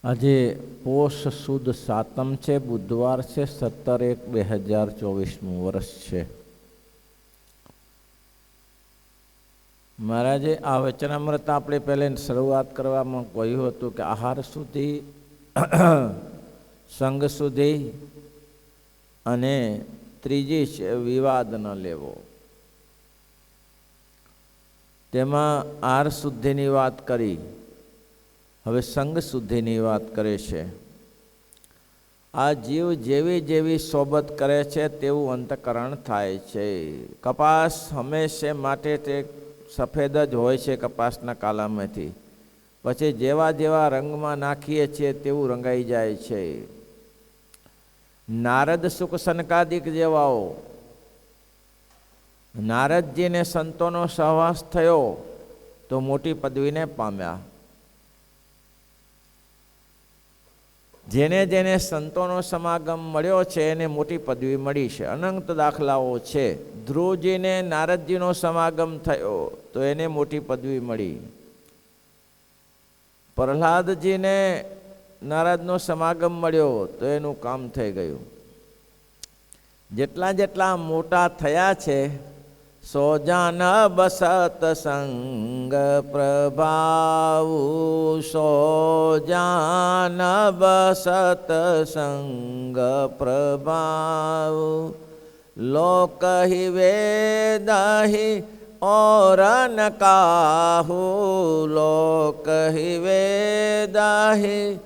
આજે પોષ સુદ સાતમ છે, બુધવાર છે, 17/1/2024 વર્ષ છે. મહારાજે આ વચનામૃત આપણે પહેલા શરૂઆત કરવામાં કહ્યું હતું કે આહાર સુધી, સંગ સુધી અને ત્રીજી છે વિવાદ ન લેવો. તેમાં આહાર શુદ્ધિની વાત કરી, હવે સંગ શુદ્ધિની વાત કરે છે. આ જીવ જેવી જેવી સોબત કરે છે તેવું અંતકરણ થાય છે. કપાસ હંમેશા માટે તે સફેદ જ હોય છે કપાસના કાલામાંથી, પછી જેવા જેવા રંગમાં નાખીએ છીએ તેવું રંગાઈ જાય છે. નારદ સુખ સનકાદિક જેવાઓ, નારદજીને સંતોનો સહવાસ થયો તો મોટી પદવીને પામ્યા. જેને જેને સંતોનો સમાગમ મળ્યો છે એને મોટી પદવી મળી છે. અનંત દાખલાઓ છે. ધ્રુવજીને નારદજીનો સમાગમ થયો તો એને મોટી પદવી મળી. પ્રહલાદજીને નારદનો સમાગમ મળ્યો તો એનું કામ થઈ ગયું. જેટલા જેટલા મોટા થયા છે, સો જાન બસત સંગ પ્રભાવ, સો જાન બસત સંગ પ્રભાવ, લોક હિ વેદ હિ और न काहू, लोक हि वेद हि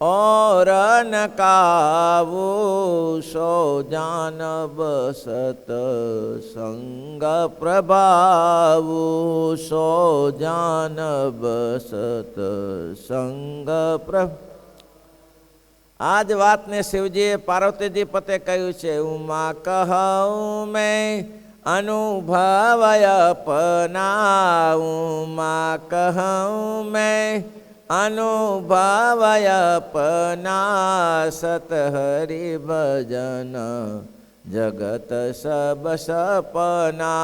और न काहू, सो जान बसत संग प्रभाव, सो जान बसत संग प्रभाव. आज बात ने शिवजी पार्वती जी पते कहू छे, उमा कहूँ मैं अनुभवय अपना, उमा कहूँ मैं अनुभवय अपना, सत हरि भजन जगत सब सपना,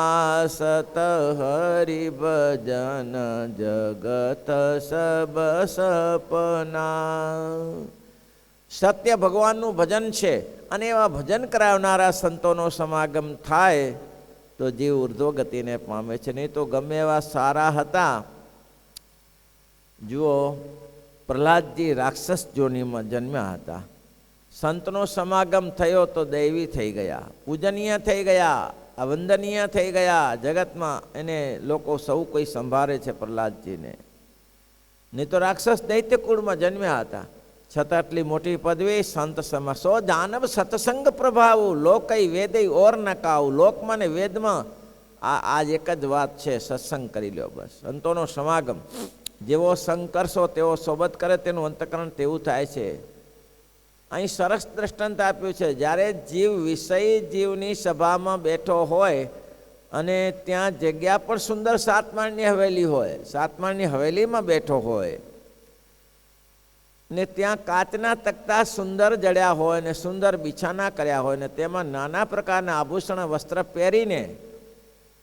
सत हरि भजन जगत सब सपना. सत्य भगवानનું ભજન છે અને એવા ભજન કરાવનારા સંતોનો સમાગમ થાય તો જીવ ઉર્ધ્વગતિને પામે છે. નહીં તો ગમે એવા સારા હતા. જુઓ, પ્રહલાદજી રાક્ષસ જોનીમાં જન્મ્યા હતા. સંતનો સમાગમ થયો તો દૈવી થઈ ગયા, પૂજનીય થઈ ગયા, વંદનીય થઈ ગયા. જગતમાં એને લોકો સૌ કોઈ સંભાળે છે પ્રહલાદજીને. નહીં તો રાક્ષસ દૈત્ય કુળમાં જન્મ્યા હતા, છતાં આટલી મોટી પદવી સંત સમા. સો જાનવ સત્સંગ પ્રભાવ, લોકઈ વેદઈ ઓર ન કાવ. લોકમાં ને વેદમાં આ એક જ વાત છે, સત્સંગ કરી લો બસ. સંતોનો સમાગમ, જેવો સંગ કરશો તેવો સોબત કરે તેનું અંતકરણ તેવું થાય છે. અહીં સરસ દ્રષ્ટાંત આપ્યું છે. જ્યારે જીવ વિષય જીવની સભામાં બેઠો હોય અને ત્યાં જગ્યા પણ સુંદર સાતમાળની હવેલી હોય, સાતમાળની હવેલીમાં બેઠો હોય ને ત્યાં કાચના તકતા સુંદર જડ્યા હોય ને સુંદર બિછાના કર્યા હોય ને તેમાં નાના પ્રકારના આભૂષણ વસ્ત્ર પહેરીને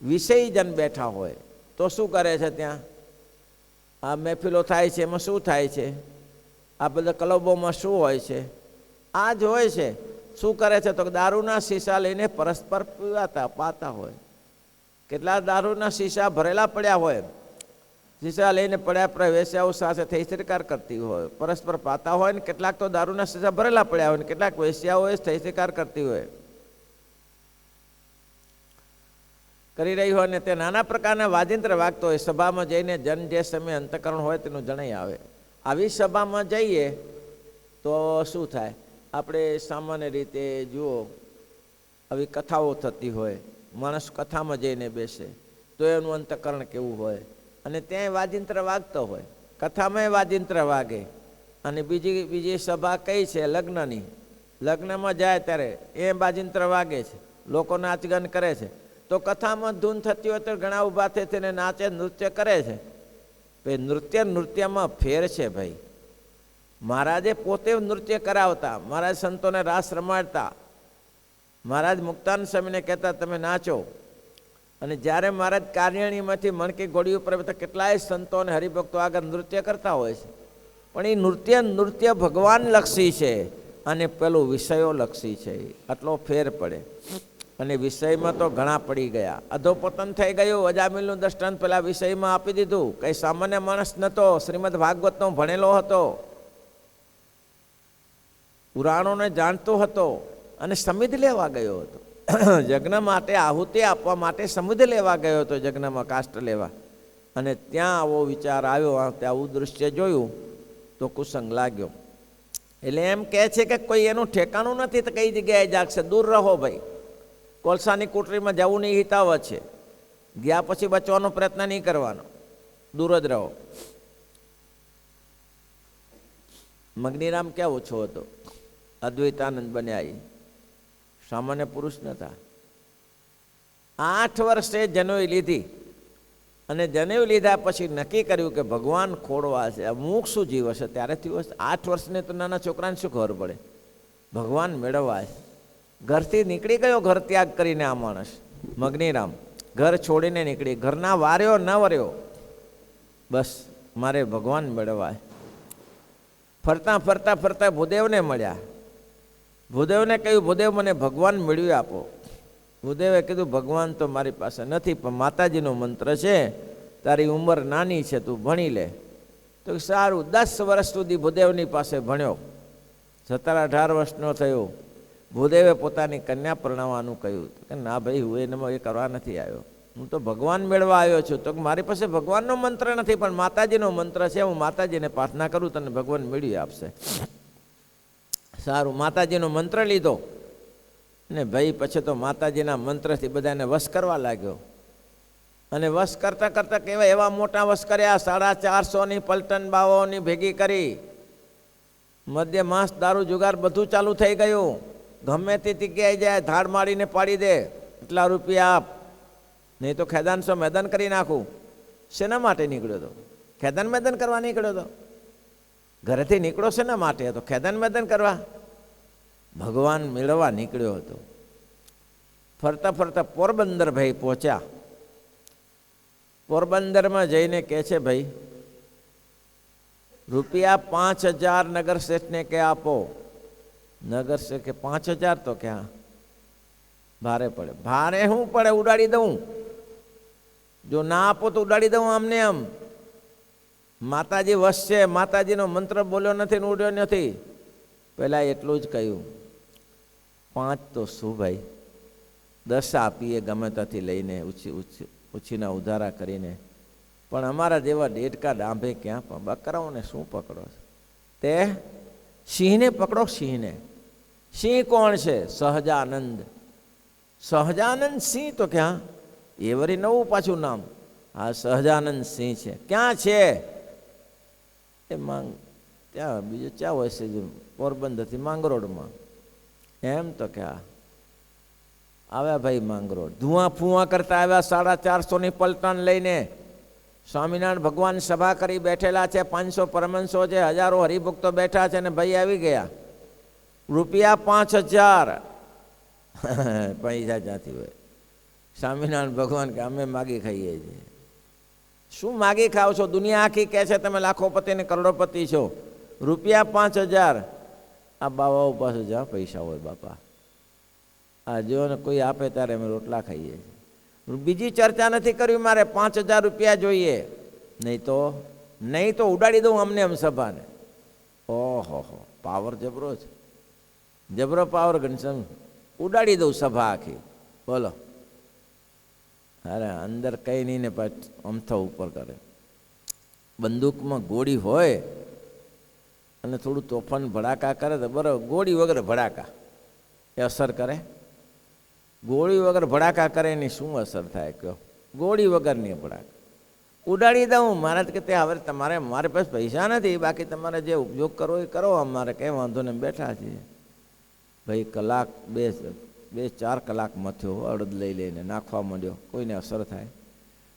વિષયજન બેઠા હોય તો શું કરે છે? ત્યાં આ મહેફિલો થાય છે, એમાં શું થાય છે? આ બધા ક્લબોમાં શું હોય છે? આ જ હોય છે. શું કરે છે? તો દારૂના શીશા લઈને પરસ્પર પાતા હોય. કેટલા દારૂના શીશા ભરેલા પડ્યા હોય, શીશા લઈને પડ્યા પર વેશ્યાઓ સાથે થઈ શિકાર કરતી હોય, પરસ્પર પાતા હોય ને કેટલાક તો દારૂના શીશા ભરેલા પડ્યા હોય ને કેટલાક વેશ્યાઓ થઈ શિકાર કરતી હોય કરી રહી હોય ને તે નાના પ્રકારના વાજિંત્ર વાગતો હોય. સભામાં જઈને જન જે સમય અંતકરણ હોય તેનું જણાઈ આવે. આવી સભામાં જઈએ તો શું થાય? આપણે સામાન્ય રીતે જુઓ, આવી કથાઓ થતી હોય, માણસ કથામાં જઈને બેસે તો એનું અંતકરણ કેવું હોય? અને ત્યાં વાજિંત્ર વાગતો હોય, કથામાં વાજિંત્ર વાગે. અને બીજી સભા કઈ છે? લગ્નની. લગ્નમાં જાય ત્યારે એ વાજિંત્ર વાગે છે, લોકો નાચગાન કરે છે. તો કથામાં ધૂન થતી હોય તો ઘણા ઊભા થઈને નાચે, નૃત્ય કરે છે. ભાઈ નૃત્યમાં ફેર છે ભાઈ. મહારાજે પોતે નૃત્ય કરાવતા, મહારાજ સંતોને રાસ રમાડતા. મહારાજ મુક્તાન સ્વામીને કહેતા તમે નાચો. અને જ્યારે મહારાજ કાર્યાણીમાંથી મણકી ઘોડી ઉપર કેટલાય સંતો અને હરિભક્તો આગળ નૃત્ય કરતા હોય છે, પણ એ નૃત્ય ભગવાન લક્ષી છે અને પેલું વિષયો લક્ષી છે, આટલો ફેર પડે. અને વિષયમાં તો ઘણા પડી ગયા, અધોપતન થઈ ગયું. અજામિલનું દ્રષ્ટાંત પેલા વિષયમાં આપી દીધું. કઈ સામાન્ય માણસ નતો, શ્રીમદ ભાગવતનો ભણેલો હતો, પુરાણોને જાણતો હતો અને સમિધ લેવા ગયો હતો. યજ્ઞ માટે આહુતિ આપવા માટે સમિધ લેવા ગયો હતો, યજ્ઞમાં કાષ્ટ લેવા. અને ત્યાં આવો વિચાર આવ્યો, ત્યાં આવું દૃશ્ય જોયું તો કુસંગ લાગ્યો. એટલે એમ કહે છે કે કોઈ એનું ઠેકાણું નથી તો કઈ જગ્યાએ જાગશે. દૂર રહો ભાઈ, કોલસાની કોટરીમાં જવું નહીં હિતાવત છે. ગયા પછી બચવાનો પ્રયત્ન નહીં કરવાનો, દૂર જ રહો. મગ્નિરામ ક્યાં ઓછો હતો, અદ્વૈતાનંદ બન્યા, સામાન્ય પુરુષ નતા. 8 વર્ષે જનોઈ લીધી અને જનેવી લીધા પછી નક્કી કર્યું કે ભગવાન ખોડવા છે, અમુક શું જીવ હશે. ત્યારે થયું હશે 8 વર્ષને તો નાના છોકરાને શું ખબર પડે, ભગવાન મેળવવા છે. ઘરથી નીકળી ગયો, ઘર ત્યાગ કરીને આ માણસ મગ્નિરામ ઘર છોડીને નીકળી. ઘરના વાર્યો ન વર્યો, બસ મારે ભગવાન મેળવવા. ફરતા ફરતા ફરતા ભૂદેવને મળ્યા. ભૂદેવને કહ્યું, ભૂદેવ મને ભગવાન મેળવી આપો. ભૂદેવે કીધું, ભગવાન તો મારી પાસે નથી, પણ માતાજીનો મંત્ર છે, તારી ઉંમર નાની છે, તું ભણી લે. તો સારું, 10 વર્ષ સુધી ભૂદેવની પાસે ભણ્યો. 17-18 વર્ષનો થયો. ભૂદેવે પોતાની કન્યા પરણાવવાનું કહ્યું કે ના ભાઈ, હું એનામાં એ કરવા નથી આવ્યો, હું તો ભગવાન મેળવા આવ્યો છું. તો મારી પાસે ભગવાનનો મંત્ર નથી, પણ માતાજીનો મંત્ર છે, હું માતાજીને પ્રાર્થના કરું, તને ભગવાન મેળવી આપશે. સારું, માતાજીનો મંત્ર લીધો ને ભાઈ પછી તો માતાજીના મંત્રથી બધાને વશ કરવા લાગ્યો. અને વશ કરતાં કરતાં કેવા એવા મોટા વશ કર્યા, 450ની પલટન બાવાઓની ભેગી કરી. મધ્ય માંસ દારૂ જુગાર બધું ચાલુ થઈ ગયું. ગમે તે જગ્યાએ જાય ધાડ મારીને પાડી દે, એટલા રૂપિયા આપ, નહીં તો ખેદાનસો મેદાન કરી નાખું. શેના માટે નીકળ્યો હતો? ખેદાન મેદાન કરવા નીકળ્યો હતો? ઘરેથી નીકળો શેના માટે હતો? ખેદાન મેદાન કરવા? ભગવાન મેળવવા નીકળ્યો હતો. ફરતા ફરતા પોરબંદર ભાઈ પહોંચ્યા. પોરબંદરમાં જઈને કહે છે, ભાઈ રૂપિયા 5000 નગર શેઠને કે આપો. નગર શેઠ કે 5000 તો ક્યાં, ભારે પડે. ભારે શું પડે, ઉડાડી દઉં. જો ના આપો તો ઉડાડી દઉં આમને આમ. માતાજી વશ છે, માતાજીનો મંત્ર બોલ્યો નથી ને ઉડ્યો નથી. પહેલાં એટલું જ કહ્યું, 5 તો શું ભાઈ, 10 આપીએ ગમે ત્યાંથી લઈને, ઉછીના ઉધારા કરીને. પણ અમારા જેવા ડેડકા ડાંભે ક્યાં, બકરાઓને શું પકડો છો? તે સિંહને પકડો, સિંહને. સિંહ કોણ છે? સહજાનંદ. સહજાનંદ સિંહ તો ક્યાં, એ વળી નવું પાછું નામ. હા, સહજાનંદ સિંહ છે. ક્યાં છે? એ માંગ ત્યાં બીજું ક્યાં હોય છે, પોરબંદરથી માંગરોળમાં. એમ તો ક્યાં આવ્યા ભાઈ માંગરોળ, ધુઆ ફુઆ કરતા આવ્યા. 450ની પલટન લઈને સ્વામિનારાયણ ભગવાન સભા કરી બેઠેલા છે. 500 પરમહંસો છે, હજારો હરિભક્તો બેઠા છે. અને ભાઈ આવી ગયા. રૂપિયા 5000 પૈસા જ્યાંથી હોય. સ્વામિનારાયણ ભગવાન કે અમે માગી ખાઈએ છીએ. શું માગી ખાવ છો? દુનિયા આખી કહે છે તમે લાખોપતિ ને કરોડોપતિ છો. રૂપિયા 5000 આ બાવાઓ પાસે જ્યાં પૈસા હોય બાપા, આ જો ને કોઈ આપે ત્યારે અમે રોટલા ખાઈએ છીએ. બીજી ચર્ચા નથી કરવી મારે, 5000 રૂપિયા જોઈએ. નહીં તો ઉડાડી દઉં અમને એમ સભાને. ઓહો, પાવર જબરો છે, જબરો પાવર. ઘનશ્યામ ઉડાડી દઉં સભા આખી. બોલો. અરે અંદર કંઈ નહીં ને પાછું અમથો ઉપર કરે. બંદૂકમાં ગોળી હોય અને થોડું તોફાન ભડાકા કરે તો બરાબર, ગોળી વગર ભડાકા એ અસર કરે? ગોળી વગર ભડાકા કરે એની શું અસર થાય કહો? ગોળી વગરની ભડાકા ઉડાડી દઉં. મહારાજ કે હવે તમારે, મારે પાસે પૈસા નથી, બાકી તમારે જે ઉપયોગ કરવો એ કરો, અમારે કંઈ વાંધો ને બેઠા છીએ. ભાઈ કલાક 2-4 કલાક મથ્યો, અડદ લઈ લઈને નાખવા માંડ્યો. કોઈને અસર થાય?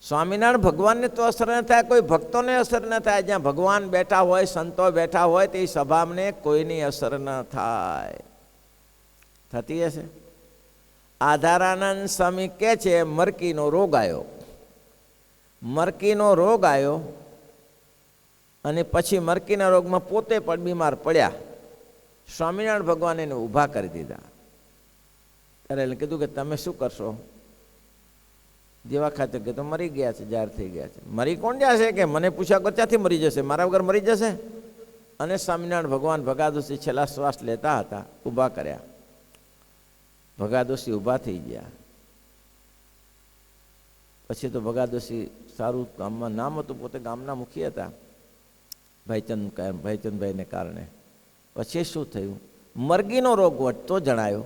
સ્વામિનારાયણ ભગવાનને તો અસર ન થાય, કોઈ ભક્તોને અસર ન થાય. જ્યાં ભગવાન બેઠા હોય, સંતો બેઠા હોય, તે સભાને કોઈની અસર ન થાય. થતી હશે? આધારાનંદ સ્વામી કહે છે, મરકીનો રોગ આવ્યો. મરકીનો રોગ આવ્યો અને પછી મરકીના રોગમાં પોતે પણ બીમાર પડ્યા. સ્વામિનારાયણ ભગવાન એને ઊભા કરી દીધા. ત્યારે એને કીધું કે તમે શું કરશો? જેવા ખાતે કે તો મરી ગયા છે, જાહેર થઈ ગયા છે. મરી કોણ જશે કે મને પૂછ્યા વગર ક્યાંથી મરી જશે? મારા વગર મરી જશે? અને સ્વામિનારાયણ ભગવાન ભગાદોશી છેલ્લા શ્વાસ લેતા હતા, ઊભા કર્યા. ભગાદોશી ઊભા થઈ ગયા. પછી તો ભગાદોશી સારું ગામમાં નામ હતું, પોતે ગામના મુખી હતા ભાઈચંદભાઈને કારણે. પછી શું થયું? મરગીનો રોગ વધતો જણાયો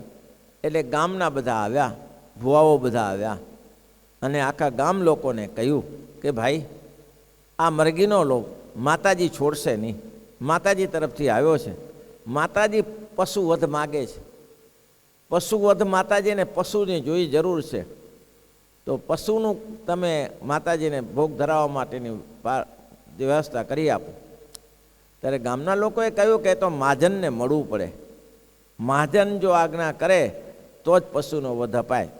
એટલે ગામના બધા આવ્યા, ભુવાઓ બધા આવ્યા અને આખા ગામ લોકોને કહ્યું કે ભાઈ આ મરગીનો રોગ માતાજી છોડશે નહીં, માતાજી તરફથી આવ્યો છે. માતાજી પશુ વધ માગે છે. પશુ વધ માતાજીને પશુની જોઈ જરૂર છે, તો પશુનું તમે માતાજીને ભોગ ધરાવવા માટેની વ્યવસ્થા કરી આપો. ત્યારે ગામના લોકોએ કહ્યું કે તો મહાજનને મળવું પડે. મહાજન જો આજ્ઞા કરે તો જ પશુનો વધ અપાય.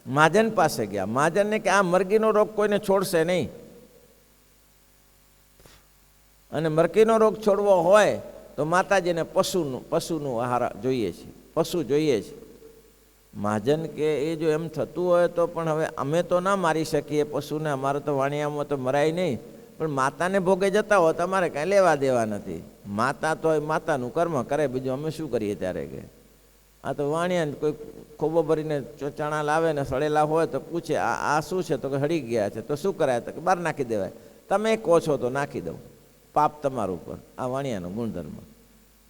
મહાજન પાસે ગયા. મહાજનને કે આ મરગીનો રોગ કોઈને છોડશે નહીં, અને મરગીનો રોગ છોડવો હોય તો માતાજીને પશુનું આહાર જોઈએ છે, પશુ જોઈએ છે. મહાજન કે એ જો એમ થતું હોય તો પણ હવે અમે તો ના મારી શકીએ પશુને, અમારે તો વાણિયામાં તો મરાય નહીં, પણ માતાને ભોગે જતા હોય તમારે કાંઈ લેવા દેવા નથી. માતા તો માતાનું કર્મ કરે, બીજું અમે શું કરીએ? ત્યારે કે આ તો વાણિયા કોઈ ખોબો ભરીને ચણા લાવે ને સડેલા હોય તો પૂછે આ શું છે? તો કે હળી ગયા છે. તો શું કરાય? તો કે બહાર નાખી દેવાય. તમે કહો છો તો નાખી દઉં, પાપ તમારું ઉપર. આ વાણિયાનો ગુણધર્મ,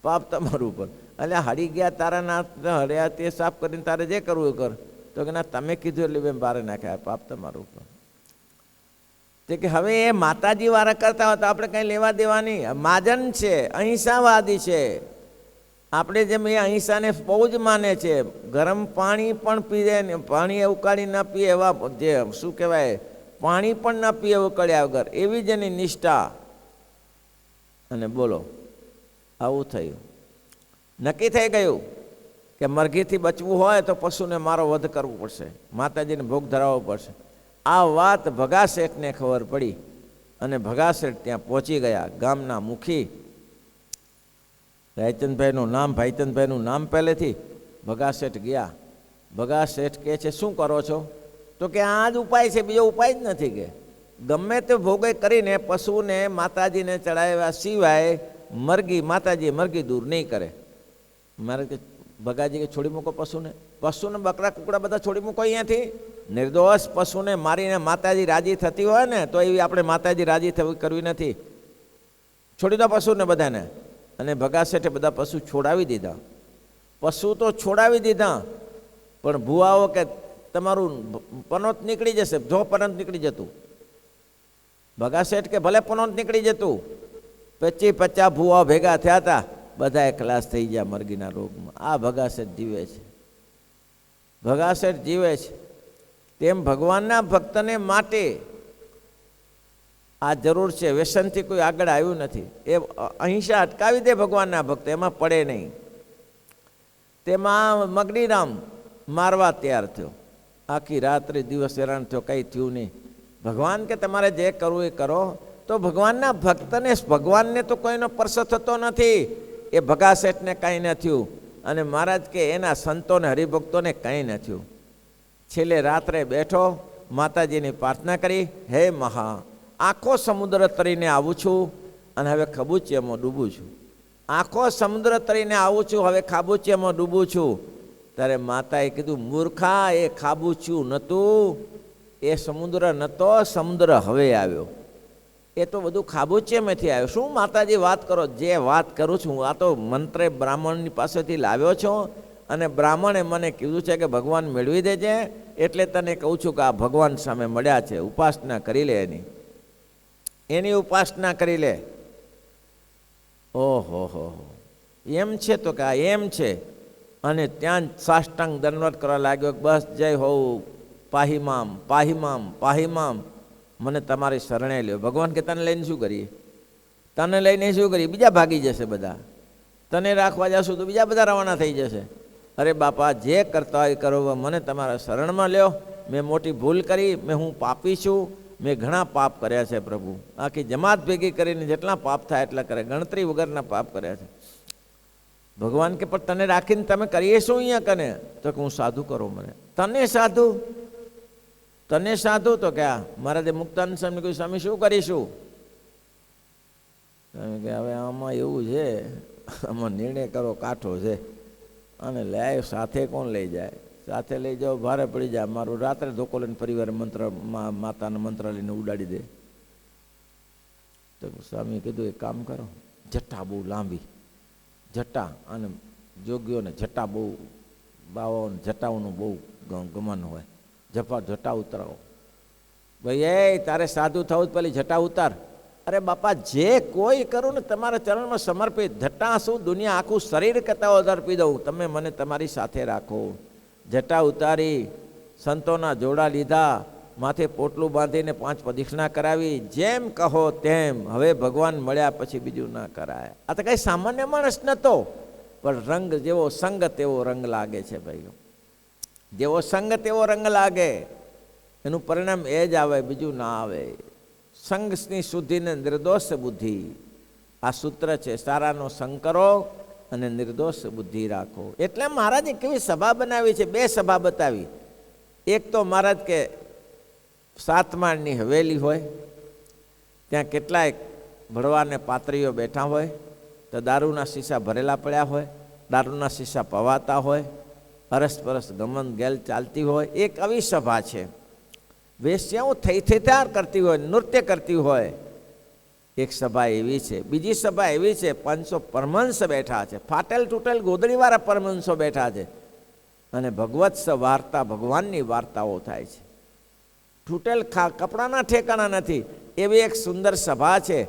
પાપ તમારું ઉપર. એટલે હળી ગયા તારા ના હળ્યા તે સાફ કરીને તારે જે કરવું એ કર. તો કે ના તમે કીધું એટલે બેન બહાર નાખ્યા, પાપ તમારું ઉપર. તે કે હવે એ માતાજી વાળા કરતા હોય તો આપણે કંઈ લેવા દેવા નહીં. મહાજન છે, અહિંસાવાદી છે. આપણે જેમ એ અહિંસાને બહુ જ માને છે. ગરમ પાણી પણ પીએ ને, પાણી ઉકાળી ન પીએ એવા, જે શું કહેવાય, પાણી પણ ન પીએ ઉકાળ્યા વગર, એવી જ એની નિષ્ઠા. અને બોલો આવું થયું. નક્કી થઈ ગયું કે મરઘીથી બચવું હોય તો પશુને મારો વધ કરવો પડશે, માતાજીને ભોગ ધરાવવો પડશે. આ વાત ભગા શેઠને ખબર પડી અને ભગા શેઠ ત્યાં પહોંચી ગયા. ગામના મુખી ભાઈચંદભાઈનું નામ પહેલેથી. ભગા શેઠ ગયા. ભગા શેઠ કહે છે શું કરો છો? તો કે આ જ ઉપાય છે, બીજો ઉપાય જ નથી. કે ગમે તે ભોગે કરીને પશુને માતાજીને ચડાવ્યા સિવાય માતાજી મરઘી દૂર નહીં કરે. મારે કે ભગાજી કે છોડી મૂકો પશુને. બકરા કુકડા બધા છોડી મૂકો અહીંયાથી. નિર્દોષ પશુને મારીને માતાજી રાજી થતી હોય ને તો એવી આપણે માતાજી રાજી કરવી નથી. છોડી દો પશુને બધાને. અને ભગા શેઠે બધા પશુ છોડાવી દીધા. પશુ તો છોડાવી દીધા, પણ ભુવાઓ કે તમારું પનોત નીકળી જશે. જો પનોત નીકળી જતું. ભગા શેઠ કે ભલે પનોત નીકળી જતું. 25-50 ભુવાઓ ભેગા થયા હતા, બધા ખલાસ થઈ ગયા મરઘીના રોગમાં. આ ભગા શેઠ જીવે છે. ભગા શેઠ જીવે છે. તેમ ભગવાનના ભક્તને માટે આ જરૂર છે. વ્યસનથી કોઈ આગળ આવ્યું નથી. એ અહિંસા અટકાવી દે ભગવાનના ભક્ત, એમાં પડે નહીં. તેમાં મગનીરામ મારવા તૈયાર થયો. આખી રાત્રે દિવસ હેરાન થયો, કંઈ થયું નહીં. ભગવાન કે તમારે જે કરવું એ કરો. તો ભગવાનના ભક્તને, ભગવાનને તો કોઈનો પરસો થતો નથી. એ ભગા શેઠને કાંઈ ન થયું, અને મહારાજ કે એના સંતોને હરિભક્તોને કંઈ ન થયું. છેલ્લે રાત્રે બેઠો, માતાજીની પ્રાર્થના કરી, હે મહા, આખો સમુદ્ર તરીને આવું છું અને હવે ખાબુચિયામાં ડૂબું છું. આખો સમુદ્ર તરીને આવું છું, હવે ખાબુચિયામાં ડૂબું છું. ત્યારે માતાએ કીધું, મૂર્ખા, એ ખાબુચિયું નહોતું, એ સમુદ્ર નહોતો, સમુદ્ર હવે આવ્યો. એ તો બધું ખાબુચિયામાંથી આવ્યો. શું માતાજી વાત કરો? જે વાત કરું છું આ તો મંત્રે બ્રાહ્મણની પાસેથી લાવ્યો છો, અને બ્રાહ્મણે મને કીધું છે કે ભગવાન મેળવી દેજે, એટલે તને કહું છું કે આ ભગવાન સામે મળ્યા છે, ઉપાસના કરી લે એની ઉપાસના કરી લે. ઓહો, એમ છે? તો કે આ એમ છે. અને ત્યાં જ સાષ્ટાંગ દંડવત કરવા લાગ્યો. બસ જય હોઉં, પાહીમામ પાહીમામ પાહીમામ, મને તમારી શરણે લ્યો. ભગવાન કે તને લઈને શું કરીએ? તને લઈને શું કરીએ? બીજા ભાગી જશે બધા. તને રાખવા જશું તો બીજા બધા રવાના થઈ જશે. અરે બાપા, જે કરતા હોય કરો, મને તમારા શરણમાં લ્યો. મેં મોટી ભૂલ કરી, હું પાપી છું, મેં ઘણા પાપ કર્યા છે પ્રભુ, આખી જમાત ભેગી કરીને જેટલા પાપ થાય એટલા કરે, ગણતરી વગરના પાપ કર્યા છે. ભગવાન કે પણ તને રાખીને તમે કરીએ શું અહીંયા કને? તો કે હું સાધુ કરો મને. તને સાધુ? તને સાધુ? તો કે મહારાજે મુક્તાનંદ સ્વામી કહ્યું, સ્વામી શું કરીશું? સ્વામી કે હવે આમાં એવું છે, આમાં નિર્ણય કરો કાઠો છે, અને લે સાથે કોણ લઈ જાય? સાથે લઈ જાઓ ભારે પડી જાય, મારું રાત્રે ધોકો લઈને પરિવાર મંત્ર માતાના મંત્ર લઈને ઉડાડી દે. તો સ્વામી કીધું એક કામ કરો, જટા બહુ લાંબી જટા, અને જોગીઓને જટા બહુ, બાવાઓને જટાઓનું બહુ ગમન હોય, જટા ઉતરાવો. ભાઈ એ તારે સાધુ થવું જ પેલી જટા ઉતાર. અરે બાપા જે કોઈ કરું ને તમારા ચરણમાં સમર્પિત, જટા શું દુનિયા આખું શરીર કરતા અર્પી દઉં, તમે મને તમારી સાથે રાખો. જટા ઉતારી, સંતોના જોડા લીધા, માથે પોટલું બાંધીને 5 પ્રદક્ષિણા કરાવી, જેમ કહો તેમ. હવે ભગવાન મળ્યા પછી બીજું ના કરાય. આ તો કઈ સામાન્ય માણસ નતો, પણ રંગ જેવો સંગ તેવો રંગ લાગે છે ભાઈઓ, જેવો સંગ તેવો રંગ લાગે, એનું પરિણામ એ જ આવે, બીજું ના આવે. સંગની શુદ્ધિને નિર્દોષ બુદ્ધિ, આ સૂત્ર છે. સારાનો સંગ કરો અને નિર્દોષ બુદ્ધિ રાખો. એટલે મહારાજે કેવી સભા બનાવી છે, 2 સભા બતાવી. એક તો મહારાજ કે 7 માળની હવેલી હોય, ત્યાં કેટલાય ભડવાને પાત્રીઓ બેઠા હોય, તો દારૂના શીશા ભરેલા પડ્યા હોય, દારૂના શીશા પવાતા હોય, અરસપરસ ગમન ગેલ ચાલતી હોય. એક આવી સભા છે. વેશ્યાઓ થઈથાર કરતી હોય, નૃત્ય કરતી હોય, એક સભા એવી છે. બીજી સભા એવી છે, 500 પરમહંસ બેઠા છે, ફાટેલ તૂટેલ ગોદડીવાળા પરમહંસો બેઠા છે, અને ભગવત્સ વાર્તા, ભગવાનની વાર્તાઓ થાય છે. તૂટેલ કપડાના ઠેકાણા નથી એવી એક સુંદર સભા છે,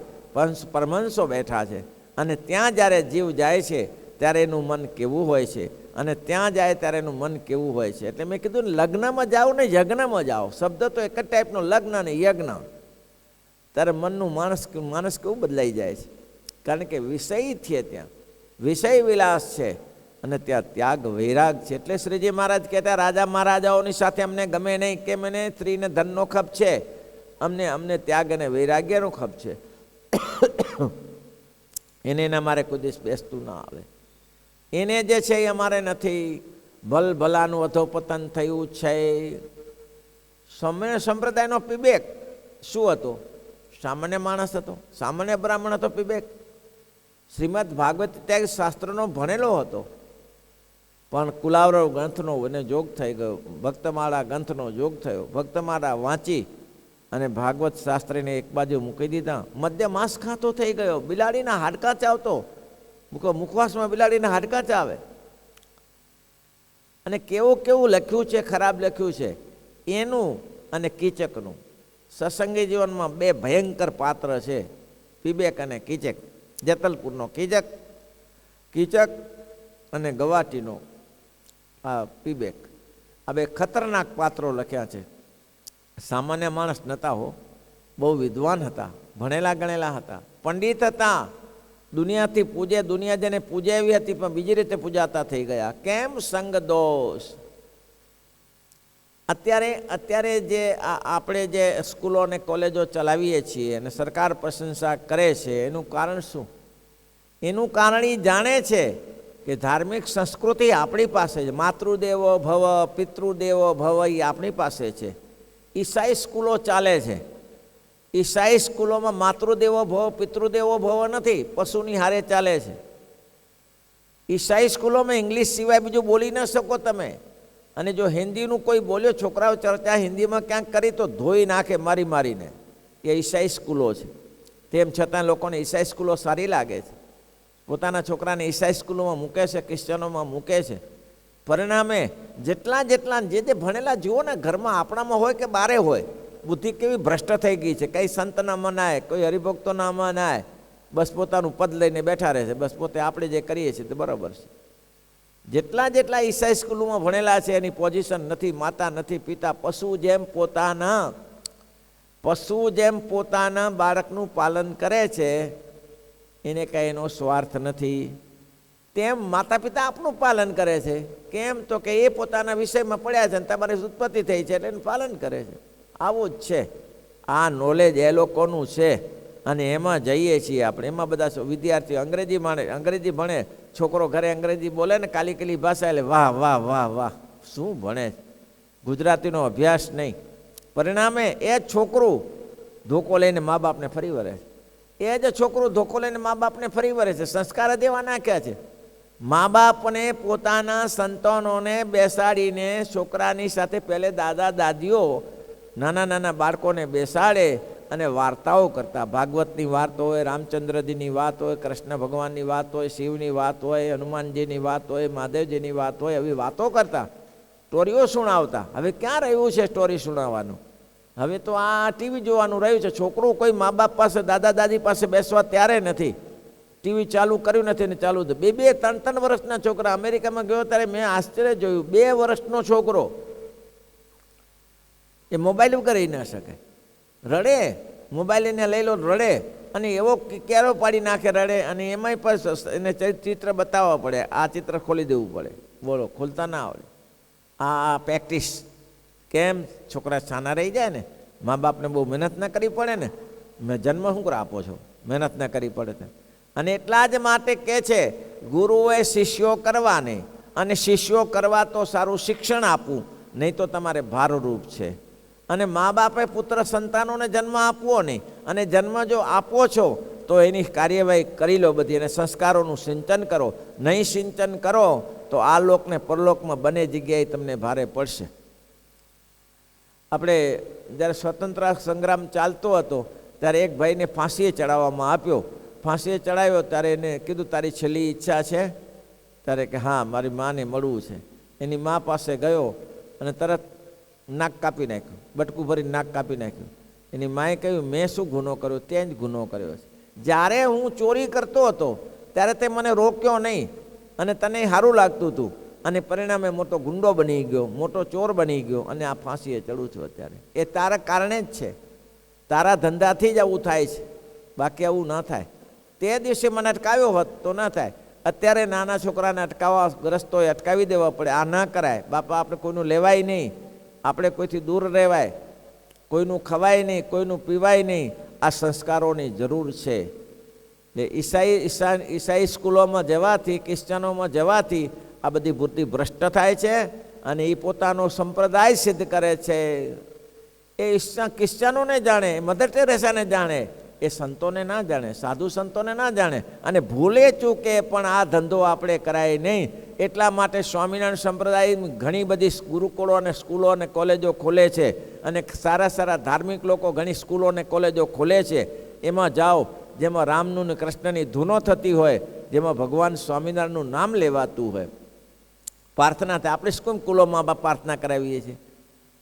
પરમહંસો બેઠા છે. અને ત્યાં જ્યારે જીવ જાય છે ત્યારે એનું મન કેવું હોય છે, અને ત્યાં જાય ત્યારે એનું મન કેવું હોય છે. એટલે મેં કીધું લગ્નમાં જાઓ ને યજ્ઞમાં જાઓ, શબ્દ તો એક જ ટાઈપનો, લગ્ન અને યજ્ઞ. ત્યારે મનનું માણસ કેવું બદલાઈ જાય છે, કારણ કે વિષય છે, ત્યાં વિષય વિલાસ છે, અને ત્યાં ત્યાગ વૈરાગ છે. એટલે શ્રીજી મહારાજ કહેતા, રાજા મહારાજાઓની સાથે અમને ગમે નહીં, કે મને સ્ત્રીને ધનનો ખપ છે, અમને ત્યાગ અને વૈરાગ્યનો ખપ છે. એને અમારે કોઈ દિવસ બેસતું ના આવે. એને જે છે એ અમારે નથી. ભલાનું અધોપતન થયું છે. સંપ્રદાયનો પીબેક શું હતો? સામાન્ય માણસ હતો, સામાન્ય બ્રાહ્મણ હતો પીબેક. શ્રીમદ ભાગવત ત્યાગ શાસ્ત્રનો ભણેલો હતો, પણ કુલાવરવ ગ્રંથનો એને જોગ થઈ ગયો, ભક્તમાળા ગ્રંથનો જોગ થયો. ભક્તમાળા વાંચી અને ભાગવત શાસ્ત્રીને એક બાજુ મૂકી દીધા. મધ્ય માંસ ખાતો થઈ ગયો, બિલાડીના હાડકા ચાવતો, મુખવાસમાં બિલાડીના હાડકા ચાવે. અને કેવું લખ્યું છે, ખરાબ લખ્યું છે એનું અને કીચકનું. સત્સંગી જીવનમાં 2 ભયંકર પાત્ર છે, પીબેક અને કીચક. જેતલપુરનો કીચક અને ગવાટીનો આ પીબેક, આ 2 ખતરનાક પાત્રો લખ્યા છે. સામાન્ય માણસ નતા હો, બહુ વિદ્વાન હતા, ભણેલા ગણેલા હતા, પંડિત હતા. દુનિયાથી પૂજે, દુનિયા જેને પૂજે એવી હતી, પણ બીજી રીતે પૂજાતા થઈ ગયા. કેમ? સંગ દોષ. અત્યારે જે આપણે જે સ્કૂલો અને કોલેજો ચલાવીએ છીએ અને સરકાર પ્રશંસા કરે છે, એનું કારણ શું? એનું કારણ એ જાણે છે કે ધાર્મિક સંસ્કૃતિ આપણી પાસે છે. માતૃદેવો ભવ, પિતૃદેવો ભવ એ આપણી પાસે છે. ઈસાઈ સ્કૂલો ચાલે છે. ઈસાઈ સ્કૂલોમાં માતૃદેવો ભવ, પિતૃદેવો ભવ નથી, પશુની હારે ચાલે છે. ઈસાઈ સ્કૂલોમાં ઇંગ્લિશ સિવાય બીજું બોલી ન શકો તમે. અને જો હિન્દીનું કોઈ બોલ્યો, છોકરાઓ ચર્ચા હિન્દીમાં ક્યાંક કરી તો ધોઈ નાખે મારીને. એ ઈસાઈ સ્કૂલો છે. તેમ છતાં લોકોને ઈસાઈ સ્કૂલો સારી લાગે છે, પોતાના છોકરાને ઈસાઈ સ્કૂલોમાં મૂકે છે, ક્રિશ્ચનોમાં મૂકે છે. પરિણામે જેટલા જે ભણેલા જુઓ ને, ઘરમાં આપણામાં હોય કે બારે હોય, બુદ્ધિ કેવી ભ્રષ્ટ થઈ ગઈ છે. કંઈ સંત ના મનાય, કોઈ હરિભક્તો ના મનાય, બસ પોતાનું પદ લઈને બેઠા રહે છે, બસ પોતે આપણે જે કરીએ છીએ તે બરાબર છે. જેટલા ઈસાઈ સ્કૂલોમાં ભણેલા છે એની પોઝિશન નથી, માતા નથી, પિતા, પશુ જેમ પોતાના બાળકનું પાલન કરે છે, એને કાંઈ એનો સ્વાર્થ નથી. તેમ માતા પિતા આપનું પાલન કરે છે. કેમ? તો કે એ પોતાના વિષયમાં પડ્યા છે અને તમારી ઉત્પત્તિ થઈ છે એટલે એનું પાલન કરે છે. આવું જ છે. આ નોલેજ એ લોકોનું છે અને એમાં જઈએ છીએ આપણે. એમાં બધા વિદ્યાર્થીઓ અંગ્રેજી ભણે, છોકરો ઘરે અંગ્રેજી બોલે ને કાલી કાલી ભાષા, એટલે વાહ વાહ વાહ વાહ શું ભણે, ગુજરાતીનો અભ્યાસ નહીં. પરિણામે એ છોકરું ધોકો લઈને મા બાપને ફરી વળે છે. એ જ છોકરું ધોકો લઈને મા બાપને ફરી વળે છે. સંસ્કાર જ એવા નાખ્યા છે. મા બાપને પોતાના સંતાનોને બેસાડીને છોકરાની સાથે પહેલે દાદા દાદીઓ નાના નાના બાળકોને બેસાડે અને વાર્તાઓ કરતા. ભાગવતની વાત હોય, રામચંદ્રજીની વાત હોય, કૃષ્ણ ભગવાનની વાત હોય, શિવની વાત હોય, હનુમાનજીની વાત હોય, મહાદેવજીની વાત હોય, એવી વાતો કરતા, સ્ટોરીઓ સુણાવતા. હવે ક્યાં રહ્યું છે સ્ટોરી સુણાવવાનું? હવે તો આ ટીવી જોવાનું રહ્યું છે. છોકરું કોઈ મા બાપ પાસે, દાદા દાદી પાસે બેસવા ત્યારે નથી. ટીવી ચાલુ કર્યું નથી ને ચાલુ. 2-3 વર્ષના છોકરા, અમેરિકામાં ગયો ત્યારે મેં આશ્ચર્ય જોયું, 2 વર્ષનો છોકરો એ મોબાઈલ વગર રહી ના શકે. રડે, મોબાઈલ એને લઈ લો રડે, અને એવો કેરો પાડી નાખે રડે, અને એમાંય પણ એને ચિત્ર બતાવવા પડે. આ ચિત્ર ખોલી દેવું પડે. બોલો, ખોલતા ના આવડે. આ પ્રેક્ટિસ. કેમ? છોકરા છાના રહી જાય ને. મા બાપને બહુ મહેનત ના કરવી પડે ને. મેં જન્મ શું કરવા આપો છો, મહેનત ના કરવી પડે ને. અને એટલા જ માટે કહે છે, ગુરુએ શિષ્યો કરવા નહીં, અને શિષ્યો કરવા તો સારું શિક્ષણ આપવું, નહીં તો તમારે ભારરૂપ છે. અને મા બાપે પુત્ર સંતાનોને જન્મ આપવો નહીં, અને જન્મ જો આપો છો તો એની કાર્યવાહી કરી લો બધી, અને સંસ્કારોનું સિંચન કરો. નહીં સિંચન કરો તો આ લોકને પરલોકમાં બંને જગ્યાએ તમને ભારે પડશે. આપણે જ્યારે સ્વતંત્ર સંગ્રામ ચાલતો હતો ત્યારે એક ભાઈને ફાંસીએ ચડાવવામાં આપ્યો. ફાંસીએ ચડાવ્યો ત્યારે એને કીધું, તારી છેલ્લી ઈચ્છા છે? ત્યારે કે હા, મારી માને મળવું છે. એની મા પાસે ગયો અને તરત નાક કાપી નાખ્યું, બટકું ભરીને નાક કાપી નાખ્યું. એની માએ કહ્યું, મેં શું ગુનો કર્યો? તે જ ગુનો કર્યો છે. જ્યારે હું ચોરી કરતો હતો ત્યારે તે મને રોક્યો નહીં, અને તને સારું લાગતું હતું, અને પરિણામે મોટો ગુંડો બની ગયો, મોટો ચોર બની ગયો, અને આ ફાંસીએ ચડું છું અત્યારે. એ તારા કારણે જ છે. તારા ધંધાથી જ આવું થાય છે, બાકી આવું ન થાય. તે દિવસે મને અટકાવ્યો હોત તો ન થાય. અત્યારે નાના છોકરાને અટકાવવા રસ્તોએ અટકાવી દેવા પડે. આ ના કરાય. બાપા, આપણે કોઈનું લેવાય નહીં, આપણે કોઈથી દૂર રહેવાય, કોઈનું ખવાય નહીં, કોઈનું પીવાય નહીં. આ સંસ્કારોની જરૂર છે. ઈસાઈ સ્કૂલોમાં જવાથી, ક્રિશ્ચનોમાં જવાથી આ બધી બુદ્ધિ ભ્રષ્ટ થાય છે, અને એ પોતાનો સંપ્રદાય સિદ્ધ કરે છે. એ ક્રિશ્ચનોને જાણે, મધર ટેરેસાને જાણે, એ સંતોને ના જાણે, સાધુ સંતોને ના જાણે. અને ભૂલે ચૂકે પણ આ ધંધો આપણે કરાય નહીં. એટલા માટે સ્વામિનારાયણ સંપ્રદાય ઘણી બધી ગુરુકુળો અને સ્કૂલો અને કોલેજો ખોલે છે, અને સારા સારા ધાર્મિક લોકો ઘણી સ્કૂલો અને કોલેજો ખોલે છે. એમાં જાઓ, જેમાં રામનું ને કૃષ્ણની ધૂનો થતી હોય, જેમાં ભગવાન સ્વામિનારાયણનું નામ લેવાતું હોય. પ્રાર્થના થાય. આપણે સ્કૂલોમાં પ્રાર્થના કરાવીએ છીએ.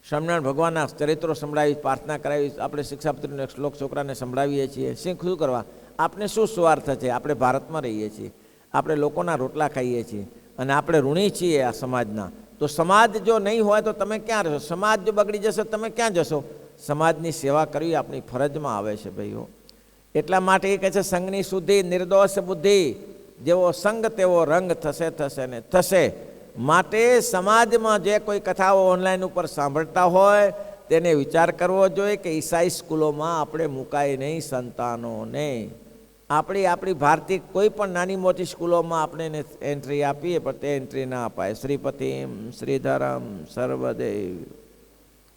સ્વામિનારાયણ ભગવાનના ચરિત્રો સંભળાવી, પ્રાર્થના કરાવી, આપણે શિક્ષાપત્રીનો એક શ્લોક છોકરાને સંભળાવીએ છીએ. શું કરવા? આપણે શું સ્વાર્થ છે? આપણે ભારતમાં રહીએ છીએ, આપણે લોકોના રોટલા ખાઈએ છીએ, અને આપણે ઋણી છીએ આ સમાજના. તો સમાજ જો નહીં હોય તો તમે ક્યાં રહેશો? સમાજ જો બગડી જશો તમે ક્યાં જશો? સમાજની સેવા કરવી આપણી ફરજમાં આવે છે ભાઈઓ. એટલા માટે એ કહે છે, સંઘની શુદ્ધિ, નિર્દોષ બુદ્ધિ, જેવો સંગ તેવો રંગ થશે થશે ને થશે. માટે સમાજમાં જે કોઈ કથાઓ ઓનલાઈન ઉપર સાંભળતા હોય તેને વિચાર કરવો જોઈએ કે ઈસાઈ સ્કૂલોમાં આપણે મુકાય નહીં સંતાનોને. આપણી ભારતીય કોઈ પણ નાની મોટી સ્કૂલોમાં આપણે એન્ટ્રી આપીએ, પણ તે એન્ટ્રી ના અપાય. શ્રીપતિમ શ્રીધરમ સર્વદેવ.